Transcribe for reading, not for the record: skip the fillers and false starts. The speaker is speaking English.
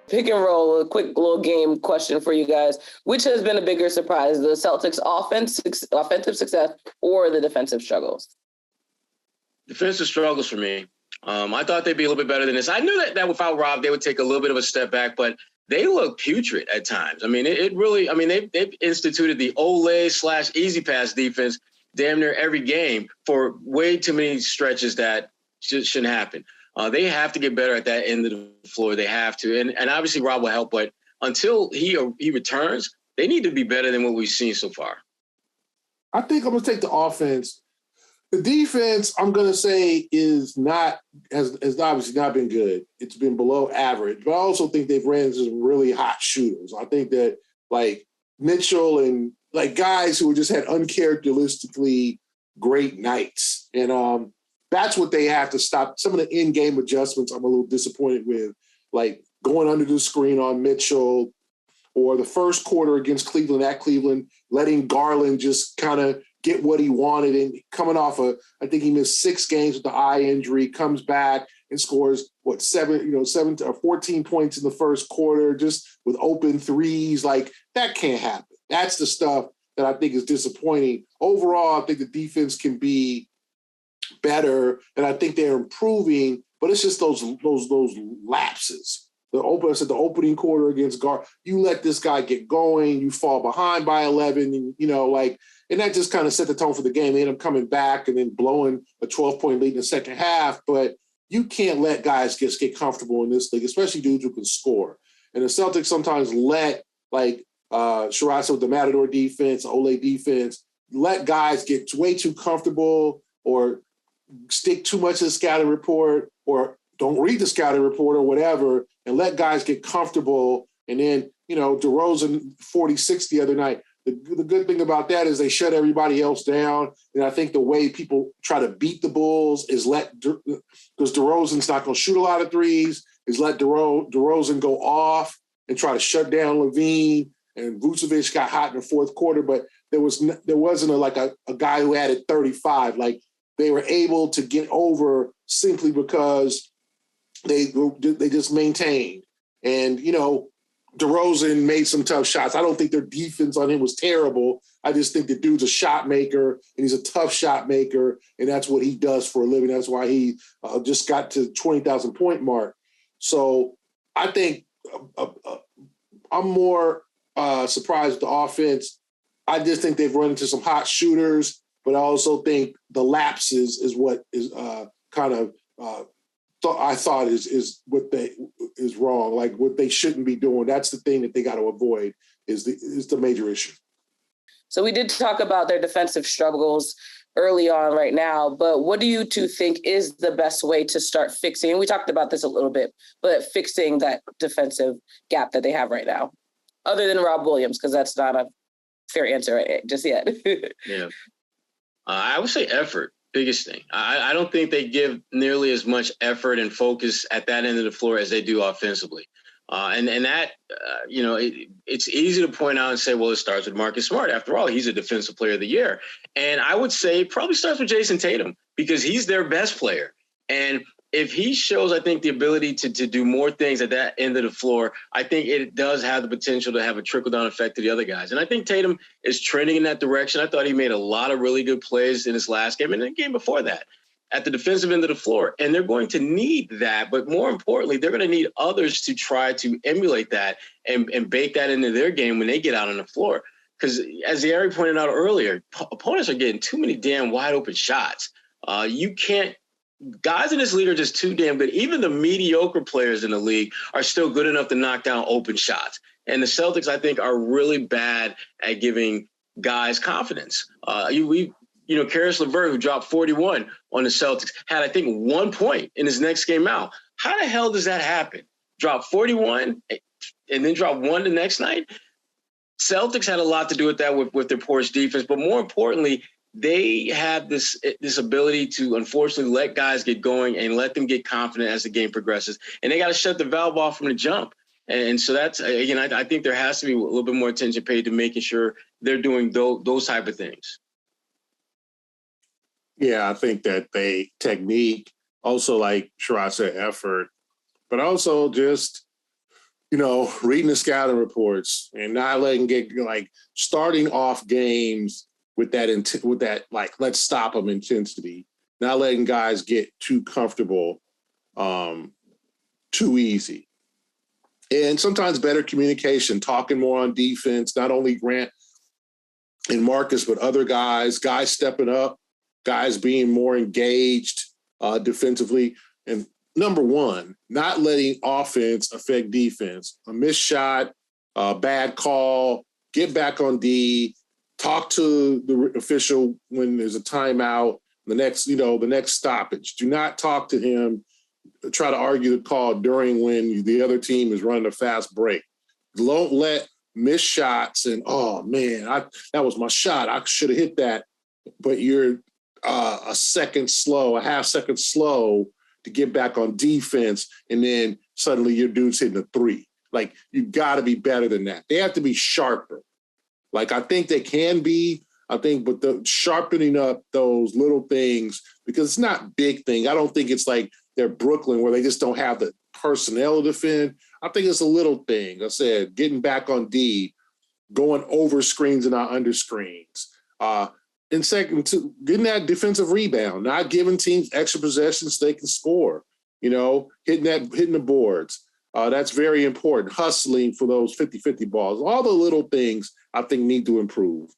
Pick and roll, a quick little game question for you guys. Which has been a bigger surprise, the Celtics' offensive success or the defensive struggles? Defensive struggles for me. I thought they'd be a little bit better than this. I knew that without Rob, they would take a little bit of a step back, but they look putrid at times. I mean, they've instituted the Ole/easy pass defense damn near every game for way too many stretches that shouldn't happen. They have to get better at that end of the floor. They have to. And obviously Rob will help, but until he returns, they need to be better than what we've seen so far. I think I'm going to take the offense. The defense, I'm going to say, has obviously not been good. It's been below average. But I also think they've ran into some really hot shooters. I think that, like, Mitchell and, like, guys who just had uncharacteristically great nights. And that's what they have to stop. Some of the in-game adjustments I'm a little disappointed with, like going under the screen on Mitchell, or the first quarter against Cleveland at Cleveland, letting Garland just kind of get what he wanted, and coming off I think he missed 6 games with the eye injury, comes back and scores 7 or 14 points in the first quarter just with open threes. Like, that can't happen. That's the stuff that I think is disappointing. Overall, I think the defense can be better, and I think they're improving, but it's just those lapses. The opening quarter against you let this guy get going, you fall behind by 11, and and that just kind of set the tone for the game. They end up coming back and then blowing a 12-point lead in the second half. But you can't let guys just get comfortable in this league, especially dudes who can score. And the Celtics sometimes let, like Sherrod with the Matador defense, Ole defense, let guys get way too comfortable or stick too much to the scouting report or don't read the scouting report or whatever, and let guys get comfortable. And then, DeRozan 46 the other night. The good thing about that is they shut everybody else down. And I think the way people try to beat the Bulls is because DeRozan's not going to shoot a lot of threes, is let DeRozan go off and try to shut down Levine. And Vucevic got hot in the fourth quarter, but there wasn't a guy who added 35. Like, they were able to get over simply because they just maintained. And, DeRozan made some tough shots. I don't think their defense on him was terrible. I just think the dude's a shot maker, and he's a tough shot maker, and that's what he does for a living. That's why he just got to 20,000 point mark. So I think I'm more surprised with the offense. I just think they've run into some hot shooters, but I also think the lapses is what is I thought is what is wrong, like what they shouldn't be doing. That's the thing that they got to avoid is the major issue. So we did talk about their defensive struggles early on right now, but what do you two think is the best way to start fixing? And we talked about this a little bit, but fixing that defensive gap that they have right now, other than Rob Williams, because that's not a fair answer just yet. Yeah. I would say effort. Biggest thing. I don't think they give nearly as much effort and focus at that end of the floor as they do offensively. And that, it's easy to point out and say, well, it starts with Marcus Smart. After all, he's a defensive player of the year. And I would say it probably starts with Jason Tatum because he's their best player. And if he shows, I think, the ability to do more things at that end of the floor, I think it does have the potential to have a trickle-down effect to the other guys. And I think Tatum is trending in that direction. I thought he made a lot of really good plays in his last game and the game before that at the defensive end of the floor. And they're going to need that. But more importantly, they're going to need others to try to emulate that and bake that into their game when they get out on the floor. Because as Ari pointed out earlier, opponents are getting too many damn wide-open shots. You can't. Guys in this league are just too damn good. Even the mediocre players in the league are still good enough to knock down open shots. And the Celtics, I think, are really bad at giving guys confidence. Karis LeVert, who dropped 41 on the Celtics, had, I think, 1 point in his next game out. How the hell does that happen? Drop 41 and then drop 1 the next night? Celtics had a lot to do with that with their porous defense, but more importantly, they have this ability to, unfortunately, let guys get going and let them get confident as the game progresses. And they got to shut the valve off from the jump. And so that's, again, I think there has to be a little bit more attention paid to making sure they're doing those type of things. Yeah, I think that they technique, also like Sherrod said, effort, but also just reading the scouting reports and not letting get like starting off games with that like let's stop them intensity, not letting guys get too comfortable, too easy, and sometimes better communication, talking more on defense, not only Grant and Marcus but other guys stepping up, guys being more engaged defensively, and number one, not letting offense affect defense. A missed shot, a bad call, get back on D, talk to the official when there's a timeout, the next stoppage. Do not talk to him, try to argue the call during when the other team is running a fast break. Don't let missed shots and, oh, man, that was my shot. I should have hit that. But you're a half second slow to get back on defense, and then suddenly your dude's hitting a three. Like, you got to be better than that. They have to be sharper. Like, I think they can be, but the sharpening up those little things, because it's not big thing. I don't think it's like they're Brooklyn where they just don't have the personnel to defend. I think it's a little thing. I said, getting back on D, going over screens and not under screens. And second, getting that defensive rebound, not giving teams extra possessions so they can score, hitting the boards. That's very important. Hustling for those 50-50 balls. All the little things I think need to improve.